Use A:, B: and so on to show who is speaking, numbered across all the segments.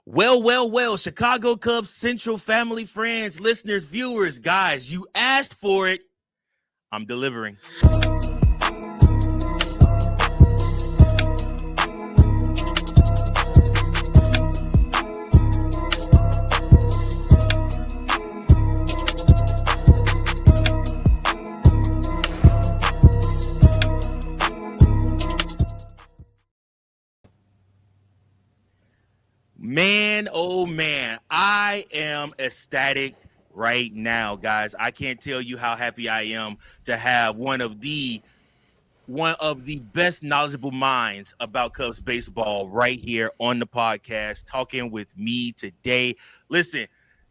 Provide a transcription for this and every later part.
A: Well, Chicago Cubs Central family, friends, listeners, viewers, guys, you asked for it. I'm delivering. Man, oh man, I am ecstatic right now, guys. I can't tell you how happy I am to have one of the best knowledgeable minds about Cubs baseball right here on the podcast, talking with me today. Listen,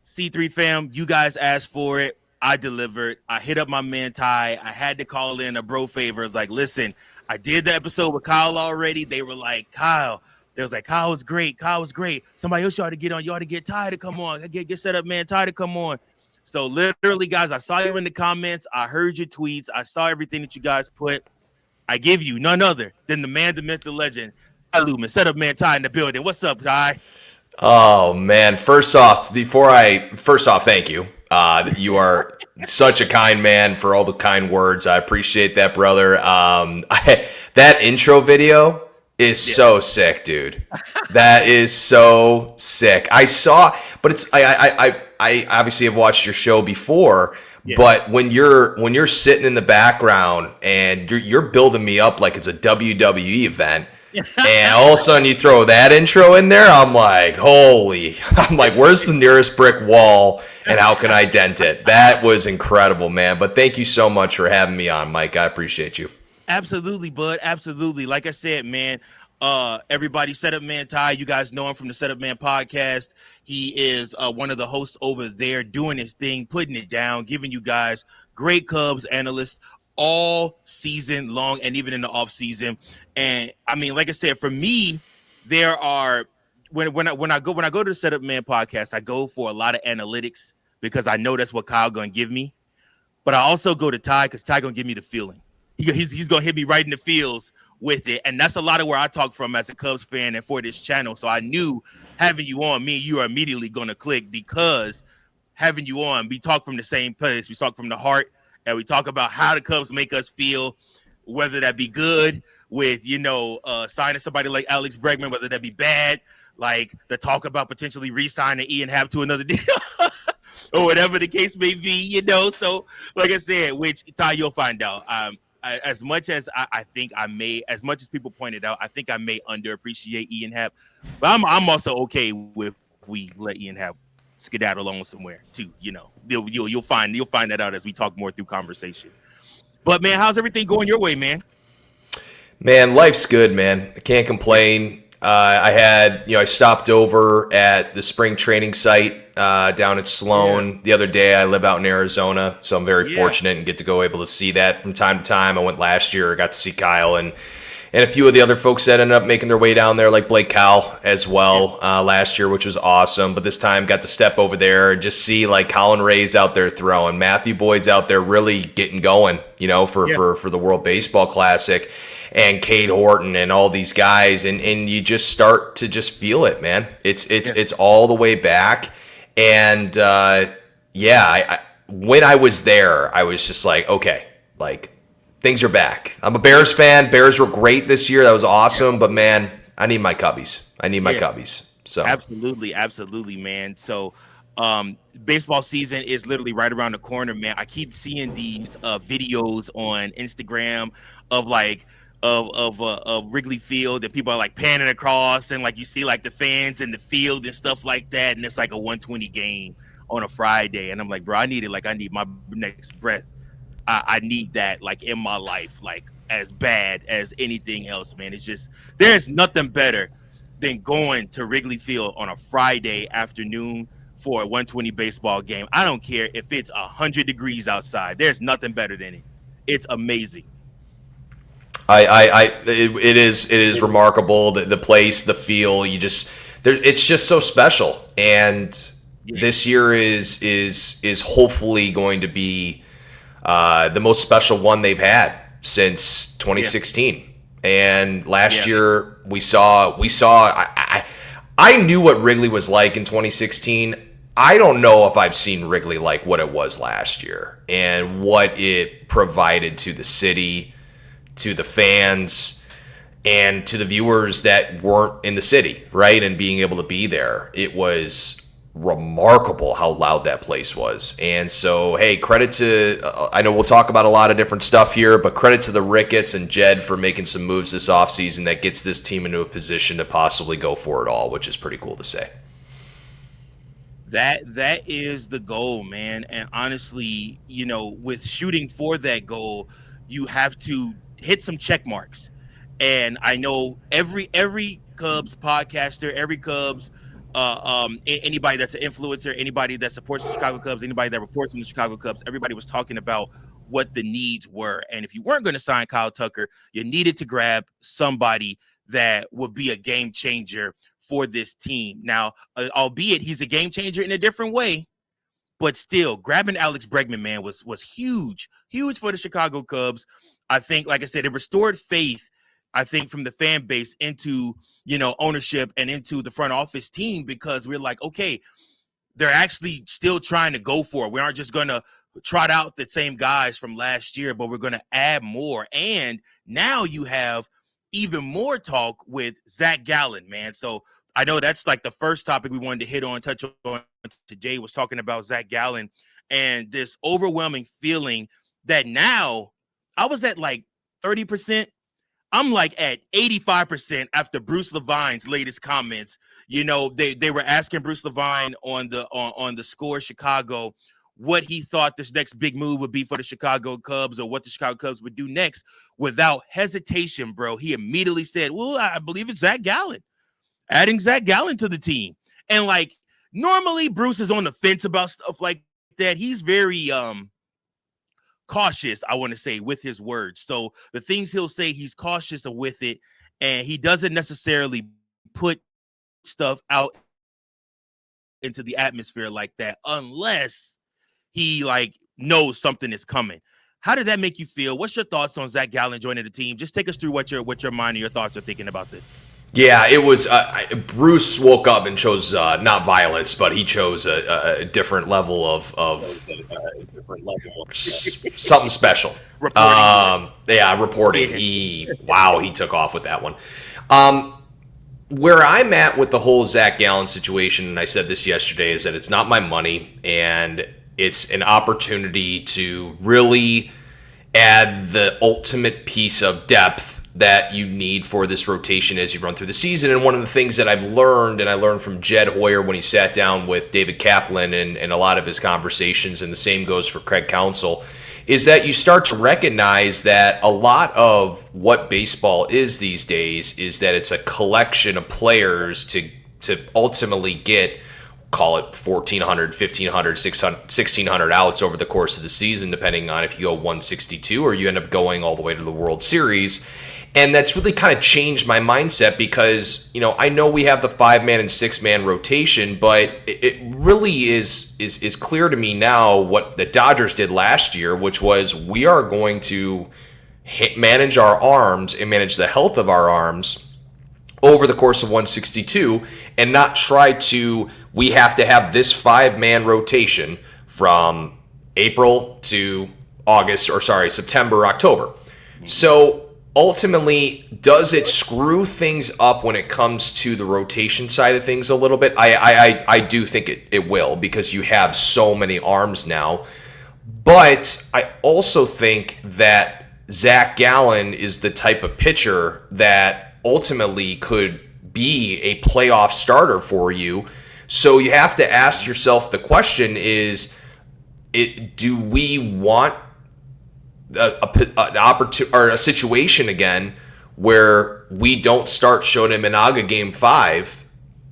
A: C3 fam, you guys asked for it. I delivered. I hit up my man Ty. I had to call in a bro favor. It's like, listen, I did the episode with Kyle already. They were like, Kyle. They was like, Kyle was great. Kyle was great. Somebody else you ought to get on. You ought to get Ty to come on. Get set up, man. Ty to come on. So literally, guys, I saw you in the comments. I heard your tweets. I saw everything that you guys put. I give you none other than the man, the myth, the legend, Ty Lumen. Set up, man. Ty in the building. What's up, Ty?
B: Oh man! First off, thank you. You are such a kind man for all the kind words. I appreciate that, brother. That intro video is so sick, dude. That is so sick. I saw, but it's I obviously have watched your show before. Yeah. But when you're sitting in the background and you're building me up like it's a WWE event, and all of a sudden you throw that intro in there, I'm like, where's the nearest brick wall and how can I dent it? That was incredible, man. But thank you so much for having me on, Mike. I appreciate you.
A: Absolutely, bud. Absolutely. Like I said, man, everybody, Set Up Man Ty, you guys know him from the Set Up Man podcast. He is one of the hosts over there doing his thing, putting it down, giving you guys great Cubs analysts all season long and even in the off season. And I mean, like I said, for me, there are when I go to the Set Up Man podcast, I go for a lot of analytics because I know that's what Kyle gonna give me. But I also go to Ty because Ty gonna give me the feeling. He's gonna hit me right in the feels with it, and that's a lot of where I talk from as a Cubs fan and for this channel. So I knew having you on, me and you are immediately gonna click because having you on, we talk from the same place. We talk from the heart, and we talk about how the Cubs make us feel, whether that be good with signing somebody like Alex Bregman, whether that be bad, like the talk about potentially re-signing Ian Happ to another deal. Or whatever the case may be, So, like I said, which Ty, you'll find out. As much as I think I may, as much as people pointed out, I think I may underappreciate Ian Happ, but I'm also okay with if we let Ian Happ skedaddle alone somewhere too. You'll find that out as we talk more through conversation. But man, how's everything going your way, man?
B: Man, life's good, man. I can't complain. I stopped over at the spring training site down at Sloan the other day. I live out in Arizona, so I'm very fortunate and get to go able to see that from time to time. I went last year, got to see Kyle and a few of the other folks that ended up making their way down there, like Blake Cowell as well last year, which was awesome. But this time got to step over there and just see like Colin Ray's out there throwing, Matthew Boyd's out there really getting going, for the World Baseball Classic. And Cade Horton and all these guys, and you just start to just feel it, man. It's all the way back, and when I was there, I was just like, okay, like things are back. I'm a Bears fan. Bears were great this year. That was awesome, but man, I need my Cubbies. Cubbies. So
A: absolutely, man. So baseball season is literally right around the corner, man. I keep seeing these videos on Instagram of like. Of Wrigley Field that people are like panning across and like you see like the fans in the field and stuff like that, and it's like a 120 game on a Friday, and I'm like, bro, I need my next breath. I need that like in my life, like as bad as anything else, man. It's just there's nothing better than going to Wrigley Field on a Friday afternoon for a 120 baseball game. I don't care if it's 100 degrees outside. There's nothing better than it. It's amazing.
B: It is remarkable, the place, the feel. It's just so special, and this year is hopefully going to be the most special one they've had since 2016. And last year we saw I knew what Wrigley was like in 2016. I don't know if I've seen Wrigley like what it was last year and what it provided to the city, to the fans, and to the viewers that weren't in the city, right? And being able to be there. It was remarkable how loud that place was. And so, hey, credit to, I know we'll talk about a lot of different stuff here, but credit to the Ricketts and Jed for making some moves this offseason that gets this team into a position to possibly go for it all, which is pretty cool to say.
A: That is the goal, man. And honestly, with shooting for that goal, you have to hit some check marks. And I know every Cubs podcaster, every Cubs anybody that's an influencer, anybody that supports the Chicago Cubs, anybody that reports on the Chicago Cubs, everybody was talking about what the needs were. And if you weren't going to sign Kyle Tucker, you needed to grab somebody that would be a game changer for this team. Now, albeit he's a game changer in a different way, but still grabbing Alex Bregman, man, was huge for the Chicago Cubs. I think, like I said, it restored faith, I think, from the fan base into, ownership and into the front office team, because we're like, okay, they're actually still trying to go for it. We aren't just going to trot out the same guys from last year, but we're going to add more. And now you have even more talk with Zac Gallen, man. So I know that's like the first topic we wanted to hit on, touch on today, was talking about Zac Gallen and this overwhelming feeling that now I was at like 30%. I'm like at 85% after Bruce Levine's latest comments. They were asking Bruce Levine on the Score Chicago what he thought this next big move would be for the Chicago Cubs, or what the Chicago Cubs would do next. Without hesitation, bro, he immediately said, well, I believe it's Zac Gallen, adding Zac Gallen to the team. And like, normally Bruce is on the fence about stuff like that. He's very cautious, I want to say, with his words. So the things he'll say, he's cautious with it, and he doesn't necessarily put stuff out into the atmosphere like that unless he like knows something is coming. How did that make you feel? What's your thoughts on Zac Gallen joining the team? Just take us through what your mind and your thoughts are thinking about this.
B: Yeah, it was Bruce woke up and chose not violence, but he chose a different level of something special. Reporting. He took off with that one. Where I'm at with the whole Zac Gallen situation, and I said this yesterday, is that it's not my money, and it's an opportunity to really add the ultimate piece of depth that you need for this rotation as you run through the season. And one of the things that I've learned, and I learned from Jed Hoyer when he sat down with David Kaplan and a lot of his conversations, and the same goes for Craig Counsell, is that you start to recognize that a lot of what baseball is these days is that it's a collection of players to ultimately get, call it 1,400, 1,500, 600, 1,600 outs over the course of the season, depending on if you go 162 or you end up going all the way to the World Series. And that's really kind of changed my mindset, because, I know we have the 5-man and 6-man rotation, but it really is clear to me now what the Dodgers did last year, which was we are going to manage our arms and manage the health of our arms over the course of 162, and not try to, we have to have this 5-man rotation from April to September, October. So ultimately, does it screw things up when it comes to the rotation side of things a little bit? I do think it will, because you have so many arms now. But I also think that Zac Gallen is the type of pitcher that ultimately could be a playoff starter for you. So you have to ask yourself, the question is, do we want an opportunity or a situation again where we don't start Shota Minaga game 5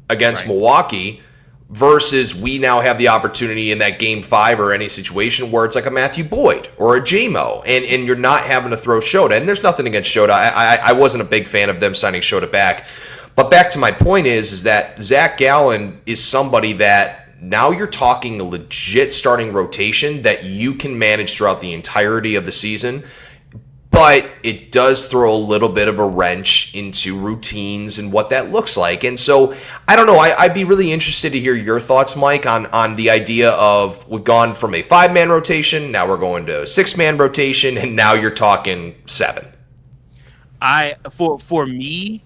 B: against Milwaukee, versus we now have the opportunity in that game 5 or any situation where it's like a Matthew Boyd or a J-Mo, and you're not having to throw Shota. And there's nothing against Shota. I wasn't a big fan of them signing Shota back. But back to my point is that Zac Gallen is somebody that now you're talking a legit starting rotation that you can manage throughout the entirety of the season. but it does throw a little bit of a wrench into routines and what that looks like. And so I don't know. I'd be really interested to hear your thoughts, Mike, on the idea of we've gone from a 5-man rotation, now we're going to a 6-man rotation, and now you're talking 7.
A: For me,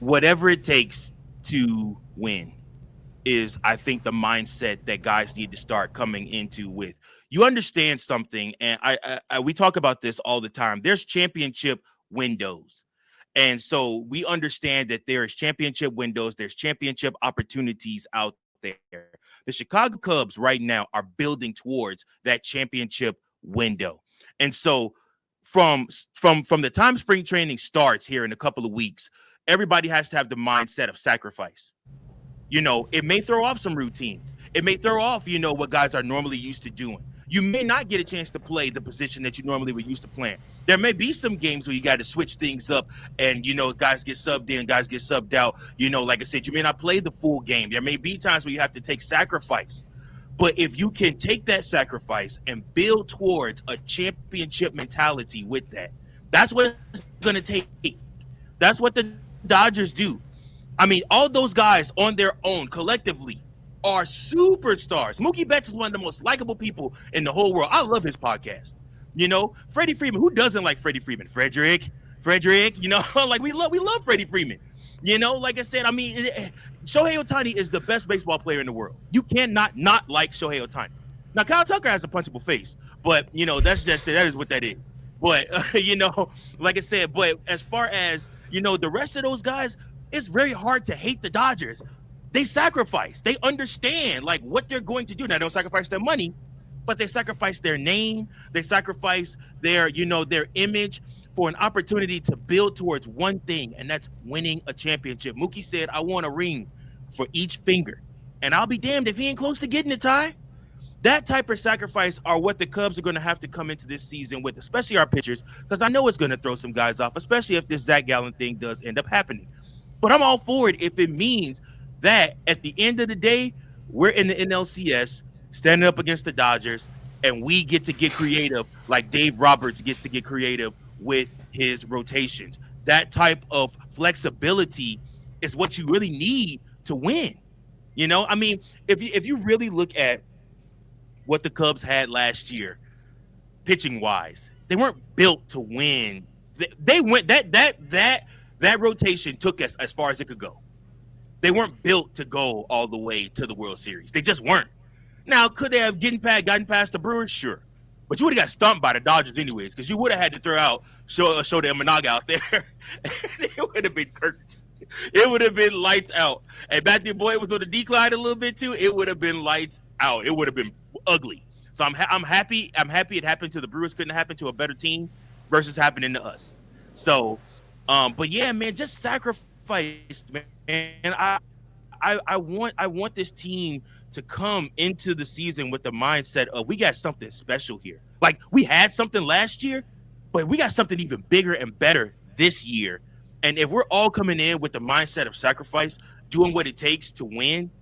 A: whatever it takes to win is, I think, the mindset that guys need to start coming into with. You understand something, and we talk about this all the time. There's championship windows. And so we understand that there is championship windows, there's championship opportunities out there. The Chicago Cubs right now are building towards that championship window. And so from the time spring training starts here in a couple of weeks, everybody has to have the mindset of sacrifice. You know, it may throw off some routines. It may throw off, you know, what guys are normally used to doing. You may not get a chance to play the position that you normally were used to playing. There may be some games where you got to switch things up and, you know, guys get subbed in, guys get subbed out. You know, like I said, you may not play the full game. There may be times where you have to take sacrifice. But if you can take that sacrifice and build towards a championship mentality with that, that's what it's going to take. That's what the Dodgers do. I mean, all those guys on their own collectively are superstars. Mookie Betts is one of the most likable people in the whole world. I love his podcast. You know, Freddie Freeman. Who doesn't like Freddie Freeman? Frederick. You know, like we love Freddie Freeman. You know, like I said, I mean, Shohei Ohtani is the best baseball player in the world. You cannot not like Shohei Ohtani. Now, Kyle Tucker has a punchable face, but you know that is what that is. But you know, like I said, but as far as you know, the rest of those guys, it's very hard to hate the Dodgers. They sacrifice. They understand like what they're going to do. Now, they don't sacrifice their money, but they sacrifice their name. They sacrifice their, you know, their image for an opportunity to build towards one thing, and that's winning a championship. Mookie said, I want a ring for each finger, and I'll be damned if he ain't close to getting it, Ty. That type of sacrifice are what the Cubs are going to have to come into this season with, especially our pitchers, because I know it's going to throw some guys off, especially if this Zac Gallen thing does end up happening. But I'm all for it if it means that at the end of the day, we're in the NLCS standing up against the Dodgers, and we get to get creative like Dave Roberts gets to get creative with his rotations. That type of flexibility is what you really need to win. You know, I mean, if you really look at what the Cubs had last year, pitching wise, they weren't built to win. They went that rotation took us as far as it could go. They weren't built to go all the way to the World Series. They just weren't. Now, could they have gotten past the Brewers? Sure. But you would have got stumped by the Dodgers anyways, because you would have had to throw out Shohei Imanaga out there. It would have been curtains. It would have been lights out. And Matthew Boyd was on the decline a little bit too. It would have been lights out. It would have been ugly. So I'm happy. I'm happy it happened to the Brewers. Couldn't happen to a better team versus happening to us. So, but yeah, man, just sacrifice, man. I want this team to come into the season with the mindset of we got something special here. Like we had something last year, but we got something even bigger and better this year. And if we're all coming in with the mindset of sacrifice, doing what it takes to win,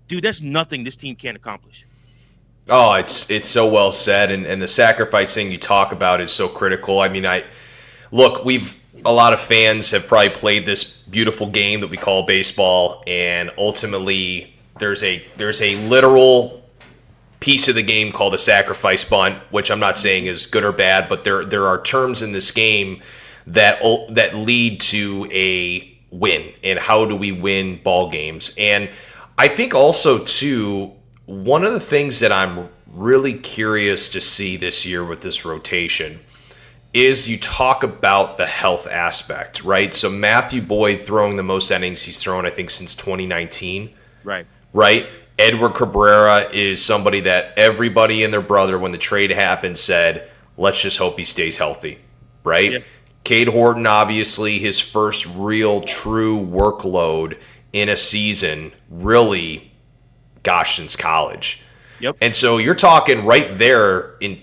A: dude, there's nothing this team can't accomplish.
B: Oh, it's so well said, and the sacrifice thing you talk about is so critical. I mean, a lot of fans have probably played this beautiful game that we call baseball, and ultimately there's a literal piece of the game called a sacrifice bunt, which I'm not saying is good or bad, but there are terms in this game that lead to a win, and how do we win ball games. And I think also too, one of the things that I'm really curious to see this year with this rotation is you talk about the health aspect, right? So Matthew Boyd throwing the most innings he's thrown, I think, since 2019. Right? Edward Cabrera is somebody that everybody and their brother, when the trade happened, said, let's just hope he stays healthy, right? Yep. Cade Horton, obviously, his first real true workload in a season, really, gosh, since college.
A: Yep.
B: And so you're talking right there in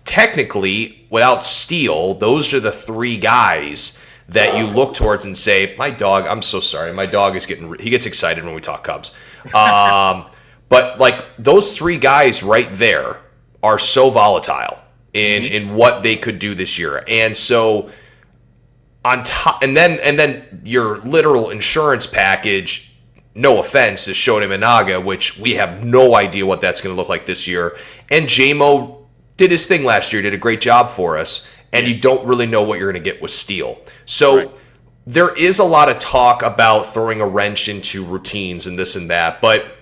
B: technically, without Steele, those are the three guys that you look towards and say, my dog, I'm so sorry, my dog is he gets excited when we talk Cubs. But like those three guys right there are so volatile. in what they could do this year. And so on top, and then your literal insurance package, no offense, is Shota Minaga, which we have no idea what that's going to look like this year. And JMO did his thing last year, did a great job for us, and you don't really know what you're going to get with Steele. So there is a lot of talk about throwing a wrench into routines and this and that, but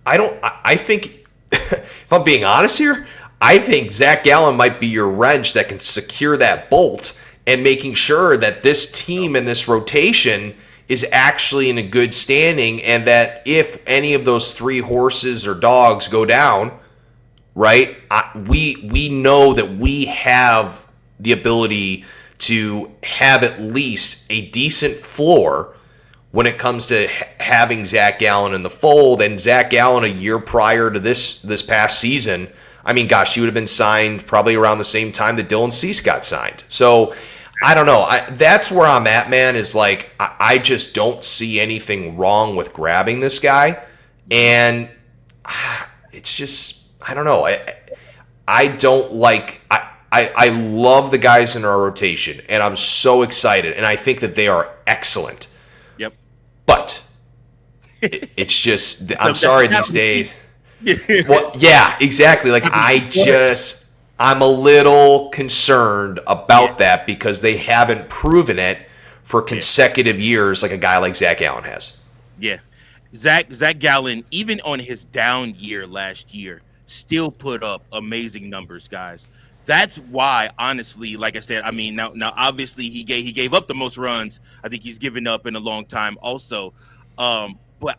B: I think, if I'm being honest here, I think Zac Gallen might be your wrench that can secure that bolt and making sure that this team and this rotation is actually in a good standing, and that if any of those three horses or dogs go down, right, we know that we have the ability to have at least a decent floor when it comes to having Zac Gallen in the fold. And Zac Gallen, a year prior to this past season, I mean, gosh, he would have been signed probably around the same time that Dylan Cease got signed. So I don't know. That's where I'm at, man, is like I just don't see anything wrong with grabbing this guy. And it's just, I don't know. I don't like – I love the guys in our rotation, and I'm so excited, and I think that they are excellent.
A: Yep.
B: But it's just – I'm sorry these days – well, yeah, exactly. Like I'm a little concerned about that because they haven't proven it for consecutive years like a guy like Zac Gallen has.
A: Yeah. Zac Gallen, even on his down year last year, still put up amazing numbers, guys. That's why, honestly, like I said, I mean, now obviously he gave up the most runs I think he's given up in a long time also. But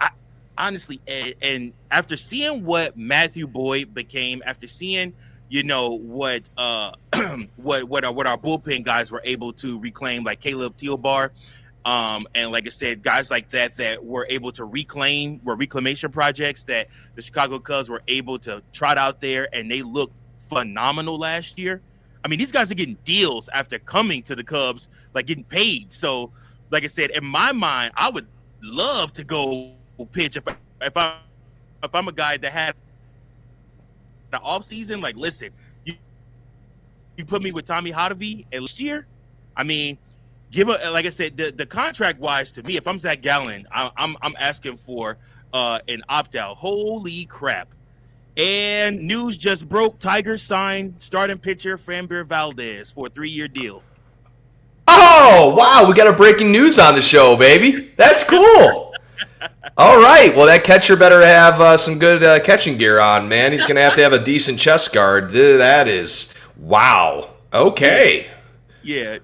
A: honestly, and after seeing what Matthew Boyd became, after seeing, you know, what our bullpen guys were able to reclaim, like Caleb Tealbar, and like I said, guys like that were able to reclamation projects that the Chicago Cubs were able to trot out there, and they looked phenomenal last year. I mean, these guys are getting deals after coming to the Cubs, like getting paid. So, like I said, in my mind, I would love to go pitch if I'm a guy that had the offseason. Like, listen, you put me with Tommy Hotovy and last year, I mean, like I said, the contract wise, to me, if I'm Zac Gallen, I'm asking for an opt out. Holy crap! And news just broke: Tigers signed starting pitcher Framber Valdez for a 3-year deal.
B: Oh wow, we got a breaking news on the show, baby. That's cool. All right. Well, that catcher better have some good catching gear on, man. He's going to have a decent chest guard. That is, wow. Okay.
A: Yeah.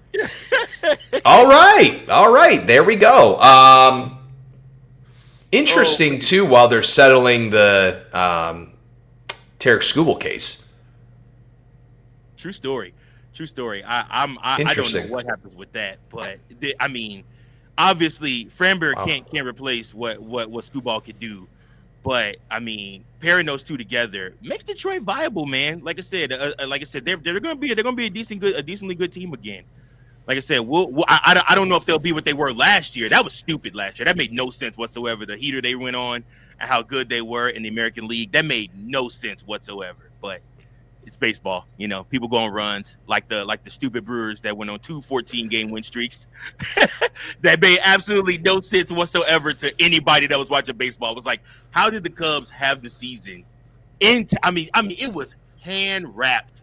B: All right. There we go. Interesting, too, while they're settling the Tarek Skubal case.
A: True story. I don't know what happens with that, but I mean, obviously, Framber can't replace what Skubal could do, but I mean, pairing those two together makes Detroit viable, man. Like I said, they're going to be a decently good team again. Like I said, I don't know if they'll be what they were last year. That was stupid last year. That made no sense whatsoever. The heater they went on and how good they were in the American League, that made no sense whatsoever. But it's baseball, you know. People go on runs like the stupid Brewers that went on 2 14-game win streaks. That made absolutely no sense whatsoever to anybody that was watching baseball. It was like, how did the Cubs have the season? I mean, it was hand wrapped,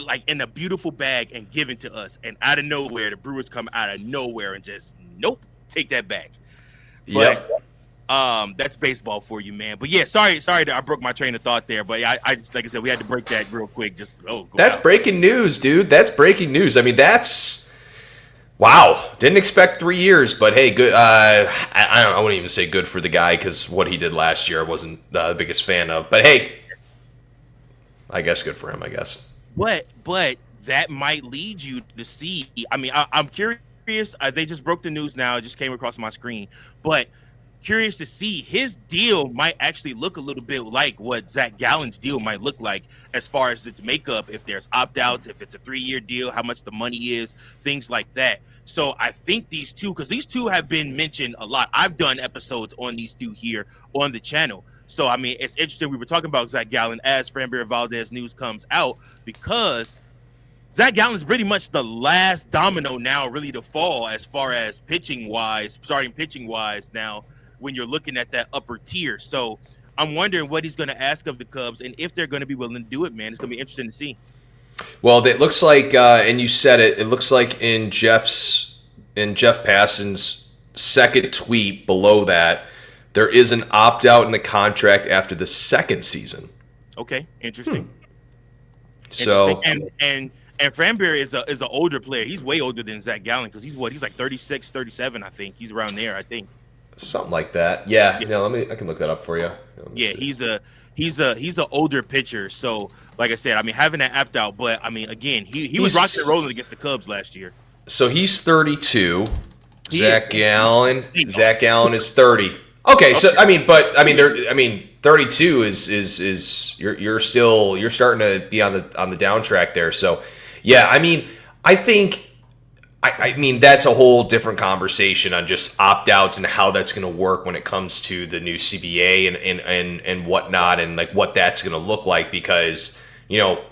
A: like in a beautiful bag and given to us. And out of nowhere, the Brewers come out of nowhere and just nope, take that back. But, that's baseball for you, man. But yeah, sorry that I broke my train of thought there. But I just, like I said, we had to break that real quick. That's
B: breaking news, dude. That's breaking news. I mean, that's wow. Didn't expect 3 years, but hey, good. I wouldn't even say good for the guy because what he did last year I wasn't the biggest fan of. But hey, I guess good for him. I guess.
A: But that might lead you to see. I mean, I'm curious. They just broke the news now. It just came across my screen, but curious to see his deal might actually look a little bit like what Zac Gallen's deal might look like as far as its makeup, if there's opt-outs, if it's a 3-year deal, how much the money is, things like that. So I think these two, because these two have been mentioned a lot. I've done episodes on these two here on the channel. So, I mean, it's interesting. We were talking about Zac Gallen as Framber Valdez news comes out, because Zac Gallen is pretty much the last domino now really to fall as far as pitching-wise, starting pitching-wise now, when you're looking at that upper tier. So I'm wondering what he's going to ask of the Cubs and if they're going to be willing to do it, man. It's going to be interesting to see.
B: Well, it looks like, and you said it, it looks like in Jeff Passan's second tweet below that, there is an opt-out in the contract after the second season.
A: Okay, interesting.
B: So
A: and Framber is an older player. He's way older than Zac Gallen, because he's like 36, 37, I think. He's around there, I think.
B: Something like that. Yeah. I can look that up for you.
A: Yeah, he's an older pitcher. So, like I said, I mean, having that opt out, but I mean, again, he was rocking and rolling against the Cubs last year.
B: So he's 32. Zac Gallen is 30. Okay, so I mean, 32 is you're starting to be on the down track there. So, yeah, I mean, I mean, that's a whole different conversation on just opt-outs and how that's going to work when it comes to the new CBA and whatnot, and like what that's going to look like, because, you know,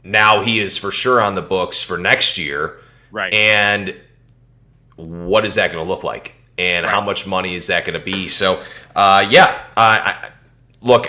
B: now he is for sure on the books for next year.
A: Right. And
B: what is that going to look like? And how much money is that going to be? So, look,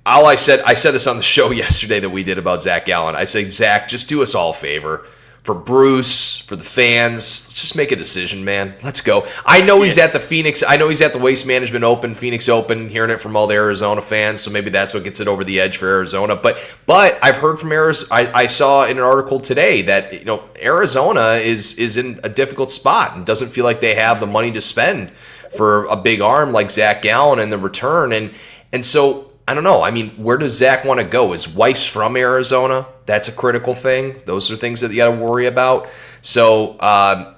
B: I said this on the show yesterday that we did about Zac Gallen. I said, Zach, just do us all a favor. For Bruce, for the fans, let's just make a decision, man. Let's go. I know he's at the Waste Management Open, Phoenix Open, hearing it from all the Arizona fans, so maybe that's what gets it over the edge for Arizona. But I've heard from Arizona. I saw in an article today that, you know, Arizona is in a difficult spot and doesn't feel like they have the money to spend for a big arm like Zac Gallen in the return. And so, I don't know. I mean, where does Zach want to go? His wife's from Arizona. That's a critical thing. Those are things that you got to worry about. So, I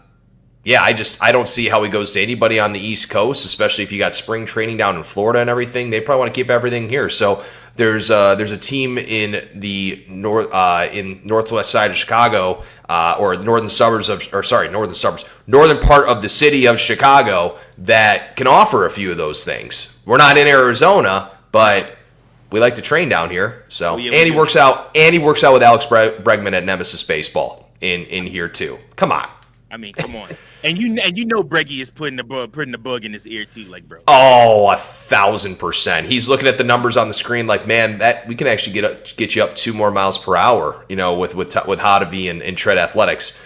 B: don't see how he goes to anybody on the East Coast, especially if you got spring training down in Florida and everything. They probably want to keep everything here. So there's a team in the northwest side of Chicago, northern part of the city of Chicago, that can offer a few of those things. We're not in Arizona, but we like to train down here. So, and he works out with Alex Bregman at Nemesis Baseball in here too. Come on.
A: I mean, come on. And you know Breggy is putting the bug in his ear too, like, bro.
B: Oh, 1,000%. He's looking at the numbers on the screen like, man, that we can actually get you up 2 more miles per hour, you know, with Hadavi and Tread Athletics.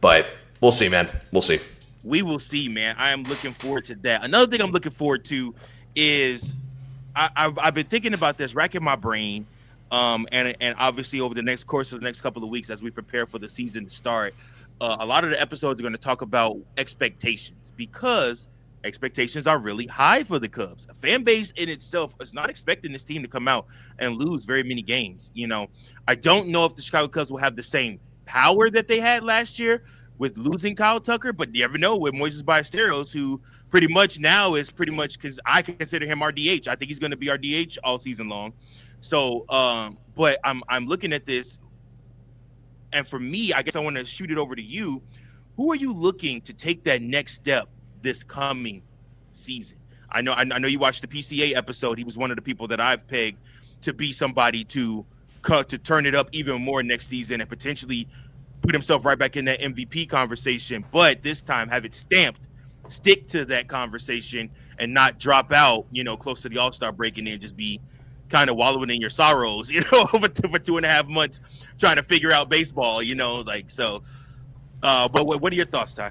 B: But we'll see, man. We'll see.
A: We will see, man. I am looking forward to that. Another thing I'm looking forward to is I've been thinking about this, racking my brain, and obviously over the next course of the next couple of weeks as we prepare for the season to start, a lot of the episodes are going to talk about expectations, because expectations are really high for the Cubs. A fan base in itself is not expecting this team to come out and lose very many games. You know, I don't know if the Chicago Cubs will have the same power that they had last year with losing Kyle Tucker, but you never know with Moises Ballesteros, who pretty much now is because I consider him our DH. I think he's going to be our DH all season long. So, but I'm looking at this, and for me, I guess I want to shoot it over to you. Who are you looking to take that next step this coming season? I know you watched the PCA episode. He was one of the people that I've pegged to be somebody to turn it up even more next season and potentially put himself right back in that MVP conversation, but this time have it stamped, stick to that conversation, and not drop out, you know, close to the All-Star break, and then just be kind of wallowing in your sorrows, you know, for 2.5 months trying to figure out baseball, you know, like, so. But what are your thoughts, Ty?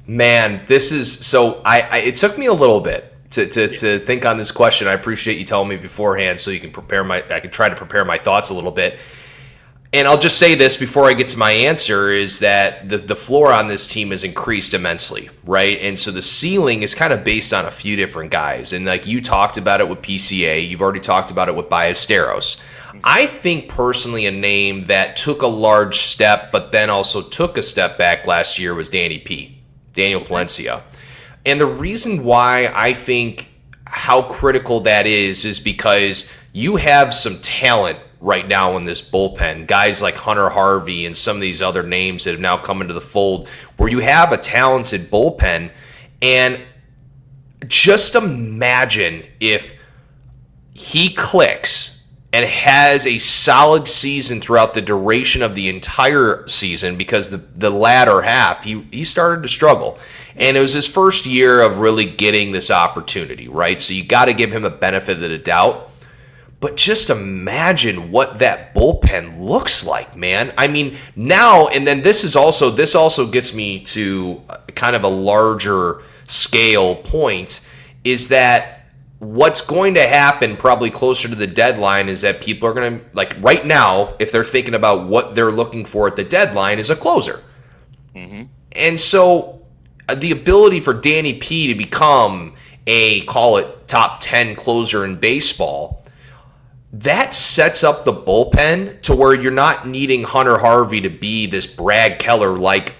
B: Man, this is so. It took me a little bit to think on this question. I appreciate you telling me beforehand, so you can I can try to prepare my thoughts a little bit. And I'll just say this before I get to my answer, is that the floor on this team has increased immensely, right? And so the ceiling is kind of based on a few different guys. And like you talked about it with PCA, you've already talked about it with Ballesteros. I think personally a name that took a large step but then also took a step back last year was Daniel Palencia. And the reason why I think how critical that is because you have some talent right now in this bullpen. Guys like Hunter Harvey and some of these other names that have now come into the fold where you have a talented bullpen. And just imagine if he clicks and has a solid season throughout the duration of the entire season, because the latter half, he started to struggle. And it was his first year of really getting this opportunity, right? So you got to give him a benefit of the doubt. But just imagine what that bullpen looks like, man. I mean, now, and then this also gets me to kind of a larger scale point, is that what's going to happen probably closer to the deadline is that people are going to, like right now, if they're thinking about what they're looking for at the deadline, is a closer. Mm-hmm. And so the ability for Danny P to become a, call it, top 10 closer in baseball, that sets up the bullpen to where you're not needing Hunter Harvey to be this Brad Keller-like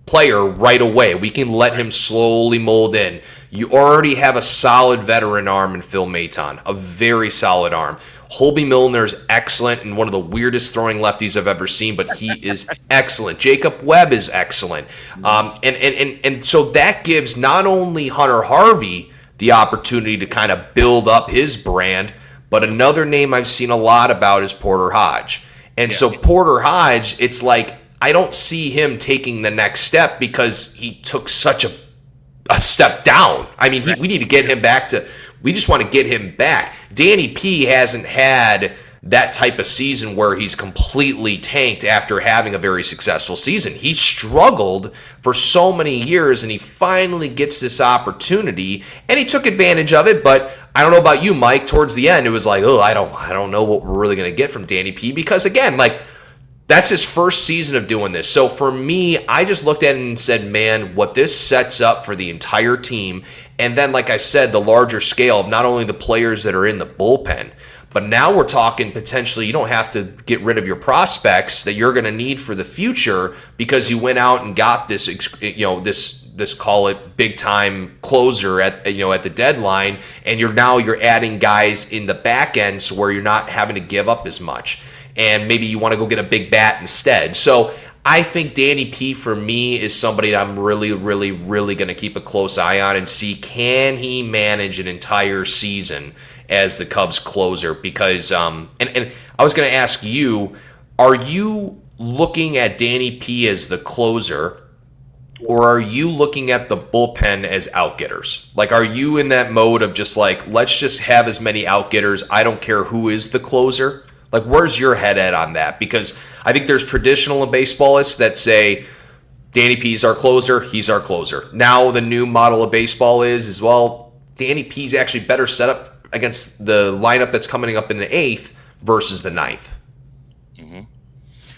B: player right away. We can let him slowly mold in. You already have a solid veteran arm in Phil Maton, a very solid arm. Holby Milner is excellent and one of the weirdest throwing lefties I've ever seen, but he is excellent. Jacob Webb is excellent. And so that gives not only Hunter Harvey the opportunity to kind of build up his brand, but another name I've seen a lot about is Porter Hodge. And so Porter Hodge, it's like, I don't see him taking the next step because he took such a step down. I mean, we need to get him back to, we just want to get him back. Danny P hasn't had that type of season where he's completely tanked after having a very successful season. He struggled for so many years, and he finally gets this opportunity, and he took advantage of it. But I don't know about you, Mike, towards the end, it was like, oh, I don't know what we're really going to get from Danny P, because again, like, that's his first season of doing this. So for me, I just looked at it and said, man, what this sets up for the entire team. And then, like I said, the larger scale of not only the players that are in the bullpen, but now we're talking potentially you don't have to get rid of your prospects that you're going to need for the future because you went out and got this, this call it big time closer at the deadline, and you're adding guys in the back end so where you're not having to give up as much. And maybe you want to go get a big bat instead. So I think Danny P, for me, is somebody that I'm really, really, really going to keep a close eye on and see, can he manage an entire season as the Cubs closer? Because, and I was going to ask you, are you looking at Danny P as the closer, or are you looking at the bullpen as outgetters? Like, are you in that mode of just like, let's just have as many outgetters, I don't care who is the closer? Like, where's your head at on that? Because I think there's traditional baseballists that say, Danny P's our closer, he's our closer. Now the new model of baseball is well, Danny P's actually better set up against the lineup that's coming up in the 8th versus the 9th.
A: Mm-hmm.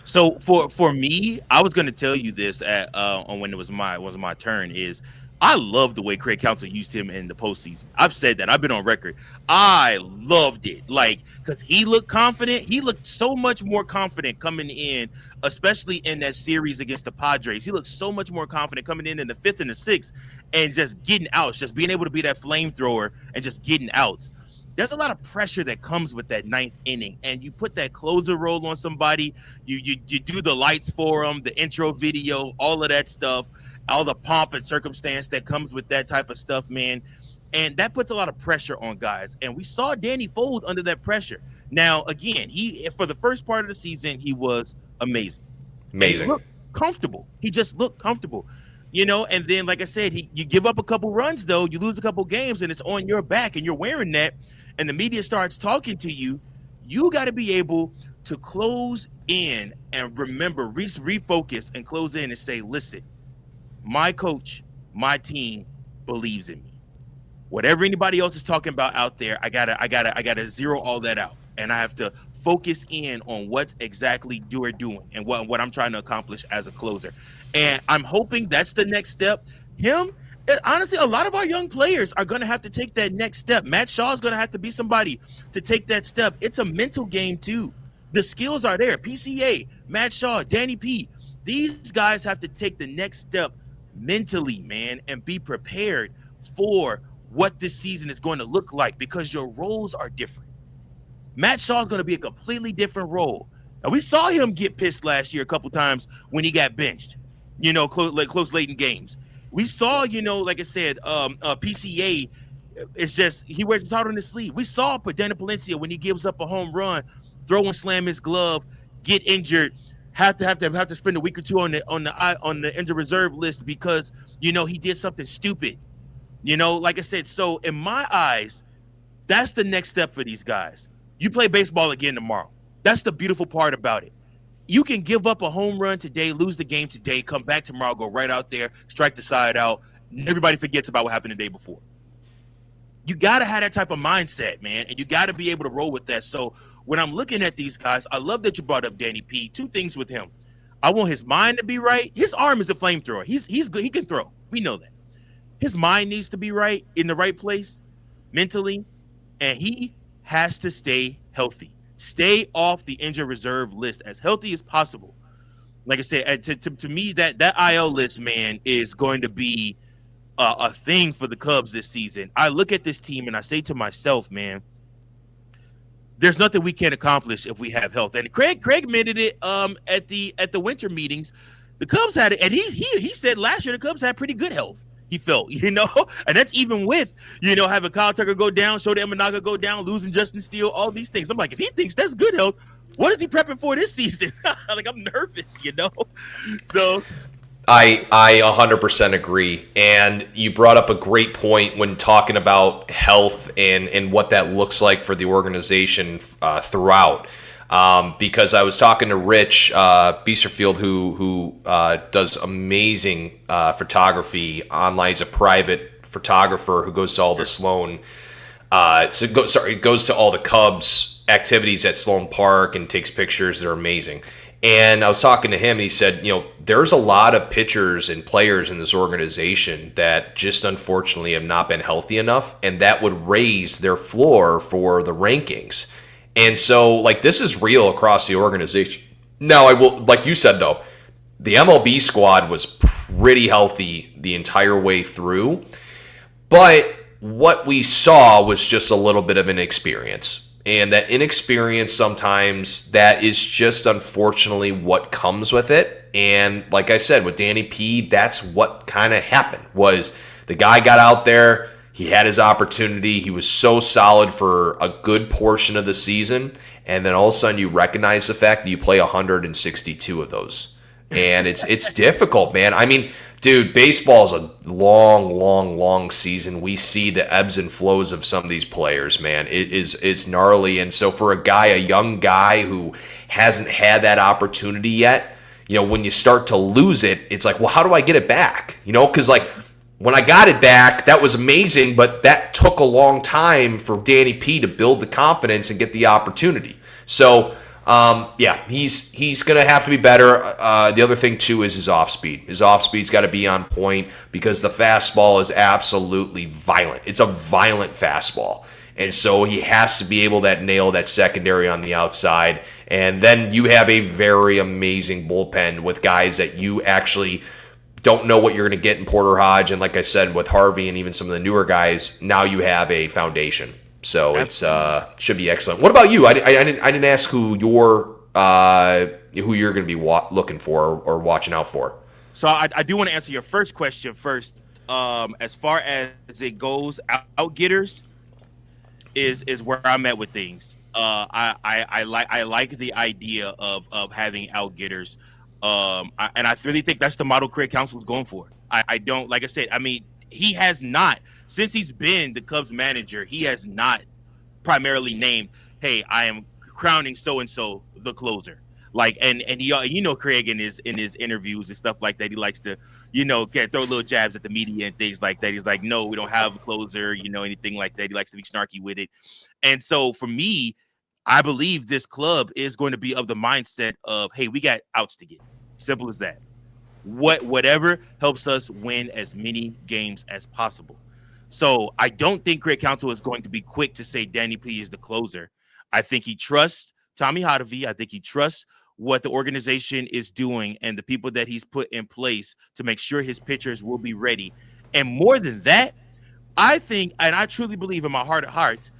A: So for me, I was going to tell you this on when it was my turn, is I love the way Craig Counsell used him in the postseason. I've said that. I've been on record. I loved it. Like, because he looked confident. He looked so much more confident coming in, especially in that series against the Padres. He looked so much more confident coming in the 5th and the 6th and just getting outs, just being able to be that flamethrower and just getting outs. There's a lot of pressure that comes with that 9th inning, and you put that closer role on somebody. You do the lights for them, the intro video, all of that stuff. All the pomp and circumstance that comes with that type of stuff, man. And that puts a lot of pressure on guys. And we saw Danny fold under that pressure. Now, again, for the first part of the season, he was amazing. He looked comfortable. He just looked comfortable. And then, like I said, you give up a couple runs, though. You lose a couple games, and it's on your back, and you're wearing that, and the media starts talking to you. You got to be able to close in and remember, refocus and close in and say, listen, my coach, my team believes in me. Whatever anybody else is talking about out there, I gotta zero all that out, and I have to focus in on what exactly we're doing and what I'm trying to accomplish as a closer. And I'm hoping that's the next step. Honestly, a lot of our young players are going to have to take that next step. Matt Shaw is going to have to be somebody to take that step. It's a mental game too. The skills are there. PCA, Matt Shaw, Danny P. These guys have to take the next step mentally, man, and be prepared for what this season is going to look like because your roles are different. Matt Shaw is going to be a completely different role. And we saw him get pissed last year a couple times when he got benched, close late in games. We saw, like I said, PCA, it's just he wears his heart on his sleeve. We saw Padena Palencia when he gives up a home run, throw and slam his glove, get injured, have to spend a week or two on the injured reserve list because he did something stupid. Like I said, so in my eyes, that's the next step for these guys. You play baseball again tomorrow. That's the beautiful part about it. You can give up a home run today, lose the game today, come back tomorrow, go right out there, strike the side out. Everybody forgets about what happened the day before. You got to have that type of mindset, man, and you got to be able to roll with that. So when I'm looking at these guys, I love that you brought up Danny P. Two things with him. I want his mind to be right. His arm is a flamethrower. He's good. He can throw. We know that. His mind needs to be right, in the right place, mentally, and he has to stay healthy. Stay off the injured reserve list as healthy as possible. Like I said, to me, that IL list, man, is going to be a thing for the Cubs this season. I look at this team and I say to myself, man, there's nothing we can't accomplish if we have health. And Craig admitted it at the winter meetings. The Cubs had it, and he said last year the Cubs had pretty good health. He felt, and that's even with, having Kyle Tucker go down, Shota Imanaga go down, losing Justin Steele, all these things. I'm like, if he thinks that's good health, what is he prepping for this season? Like, I'm nervous, So
B: I 100% agree. And you brought up a great point when talking about health and what that looks like for the organization throughout. Because I was talking to Rich Biesterfield, who does amazing photography online. He's a private photographer who goes to all the Sloan. Goes to all the Cubs activities at Sloan Park and takes pictures. They're amazing. And I was talking to him, and he said, there's a lot of pitchers and players in this organization that just unfortunately have not been healthy enough, and that would raise their floor for the rankings. And so, this is real across the organization. Now, I will, like you said, though, the MLB squad was pretty healthy the entire way through. But what we saw was just a little bit of inexperience. And that inexperience, sometimes, that is just unfortunately what comes with it. And like I said, with Danny P., that's what kind of happened, was the guy got out there. He had his opportunity. He was so solid for a good portion of the season. And then all of a sudden you recognize the fact that you play 162 of those. And it's difficult, man. I mean, dude, baseball is a long season. We see the ebbs and flows of some of these players, man. It's gnarly. And so for a young guy who hasn't had that opportunity yet, when you start to lose it, it's like, well, how do I get it back? Because when I got it back, that was amazing, but that took a long time for Danny P to build the confidence and get the opportunity. So, he's going to have to be better. The other thing, too, is his off-speed. His off-speed's got to be on point because the fastball is absolutely violent. It's a violent fastball. And so he has to be able to nail that secondary on the outside. And then you have a very amazing bullpen with guys that you actually don't know what you're going to get in Porter Hodge. And like I said, with Harvey and even some of the newer guys, now you have a foundation. So it's should be excellent. What about you? I didn't ask who you're going to be looking for or watching out for.
A: So I do want to answer your first question first. As far as it goes, out-getters is where I'm at with things. I like the idea of having out-getters. And I really think that's the model Craig Counsell is going for. I don't, like I said, I mean, he has not, since he's been the Cubs manager, he has not primarily named, hey, I am crowning so-and-so the closer. And he, Craig in his interviews and stuff like that, he likes to, throw little jabs at the media and things like that. He's like, no, we don't have a closer, anything like that. He likes to be snarky with it. And so for me, I believe this club is going to be of the mindset of, hey, we got outs to get. Simple as that. Whatever helps us win as many games as possible. So I don't think Craig Counsell is going to be quick to say Danny P is the closer. I think he trusts Tommy Hotovy. I think he trusts what the organization is doing and the people that he's put in place to make sure his pitchers will be ready. And more than that, I think, and I truly believe in my heart of hearts,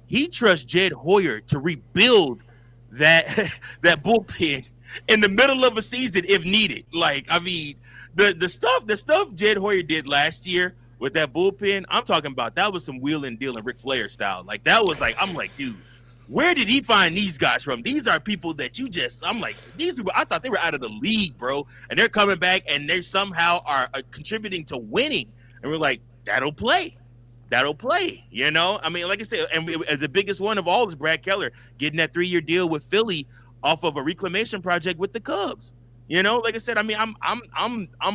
A: he trusts Jed Hoyer to rebuild that that bullpen in the middle of a season if needed. Like, I mean, the stuff Jed Hoyer did last year with that bullpen, I'm talking about that was some wheeling dealing Ric Flair style. Like that was like, I'm like, dude, where did he find these guys from? These are people that I'm like, these people, I thought they were out of the league, bro. And they're coming back and they somehow are contributing to winning. And we're like, that'll play. You know, I mean, like I said, and the biggest one of all is Brad Keller getting that 3-year deal with Philly off of a reclamation project with the Cubs. You know, like I said, I mean, I'm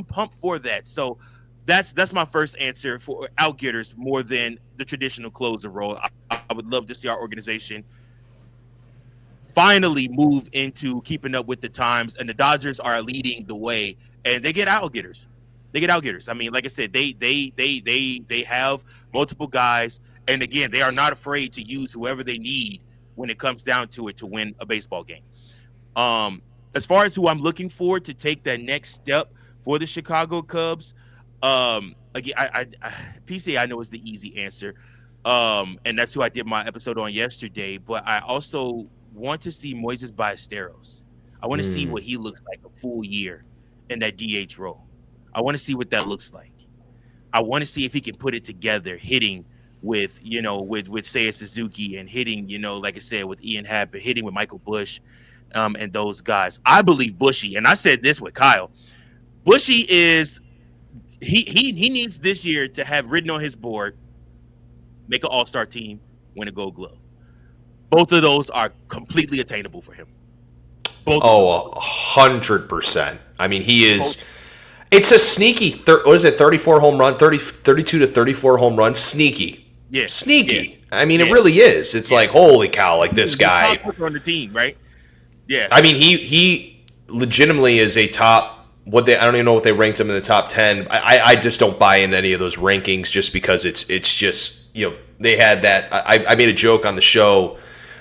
A: pumped for that. So that's my first answer for outgetters more than the traditional closer role. I would love to see our organization finally move into keeping up with the times, and the Dodgers are leading the way, and they get outgetters. I mean, like I said, they have multiple guys, and again, they are not afraid to use whoever they need when it comes down to it to win a baseball game. As far as who I'm looking for to take that next step for the Chicago Cubs, again, PCA I know is the easy answer, and that's who I did my episode on yesterday. But I also want to see Moises Ballesteros. I want to see what he looks like a full year in that DH role. I want to see what that looks like. I want to see if he can put it together, hitting with, you know, with Seiya Suzuki, and hitting, you know, like I said, with Ian Happ, hitting with Michael Busch, and those guys. I believe Bushy, and I said this with Kyle. Bushy is he needs this year to have written on his board, make an all-star team, win a Gold Glove. Both of those are completely attainable for him.
B: 100%. I mean, he is. It's a sneaky. What is it? 34 home run, 32 to 34 home runs. Sneaky.
A: Yeah.
B: Sneaky. Yeah. I mean, it really is. It's like, holy cow! Like this guy
A: on the team, right? Yeah.
B: I mean, he legitimately is a top. I don't even know what they ranked him in the top 10. I just don't buy into any of those rankings just because it's just, you know, they had that. I made a joke on the show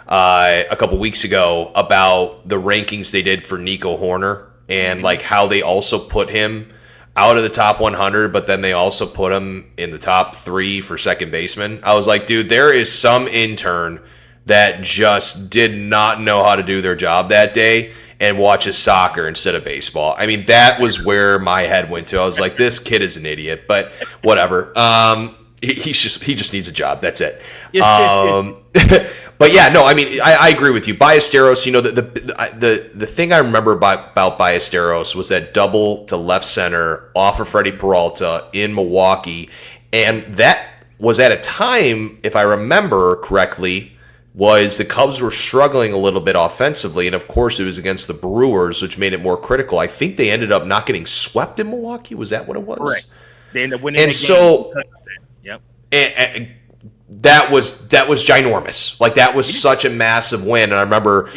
B: a couple weeks ago about the rankings they did for Nico Horner and like how they also put him out of the top 100, but then they also put him in the top 3 for second baseman. I was like, dude, there is some intern that just did not know how to do their job that day and watches soccer instead of baseball. I mean, that was where my head went to. I was like, this kid is an idiot, but whatever. He just needs a job. That's it. But yeah, no, I mean, I agree with you. Ballesteros, you know, the thing I remember about Ballesteros was that double to left center off of Freddie Peralta in Milwaukee, and that was at a time, if I remember correctly, was the Cubs were struggling a little bit offensively, and of course it was against the Brewers, which made it more critical. I think they ended up not getting swept in Milwaukee. Was that what it was?
A: Correct. They ended up winning
B: and
A: the
B: so,
A: game. Yep.
B: And that was ginormous. Like that was such a massive win. And I remember